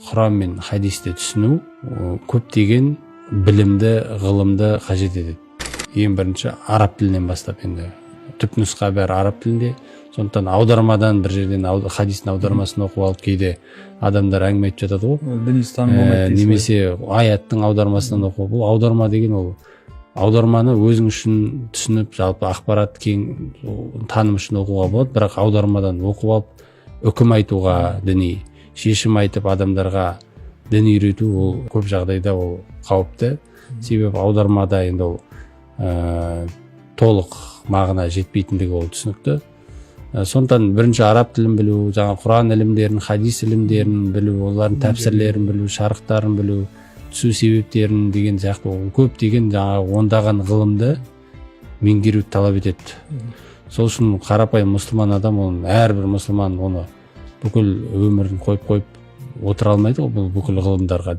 Құран мен хадисті түсіну көптеген білімді, ғылымды қажет етеді. Ең бірінші араб тілінен бастап, енді түпнұсқа бәрі араб тілінде. Сондықтан аудармадан бір жерден хадистің аудармасын оқып алып, кейде адамдар әңгіме айтып жатады ғой. Немесе аяттың аудармасынан оқу. Бұл аударма деген ол аударманы өзің үшін түсініп, жалпы ақпарат кең таным үшін оқуға болады, бірақ аудармадан оқып алып, үкім айтуға, діни шешім айтып адамдарға дін үйрету, ол көп жағдайда ол қауіпті. Себебі аудармада енді ол толық мағына жетпейтіндігі ол түсінікті. Сондықтан бірінші араб тілін білу, жаңа Құран ілімдерін, хадис ілімдерін білу, олардың тәпсірлерін білу, шарықтарын білу, түсу себептерін деген сияқты көптеген жаңағы ондаған ғылымды меңгеруді талап етеді. Сол үшін қарапайым мұсылман адам, әрбір мұсылман оны бүкіл өмірін қойып отыра алмайды, бұл бүкіл ғылымдарға.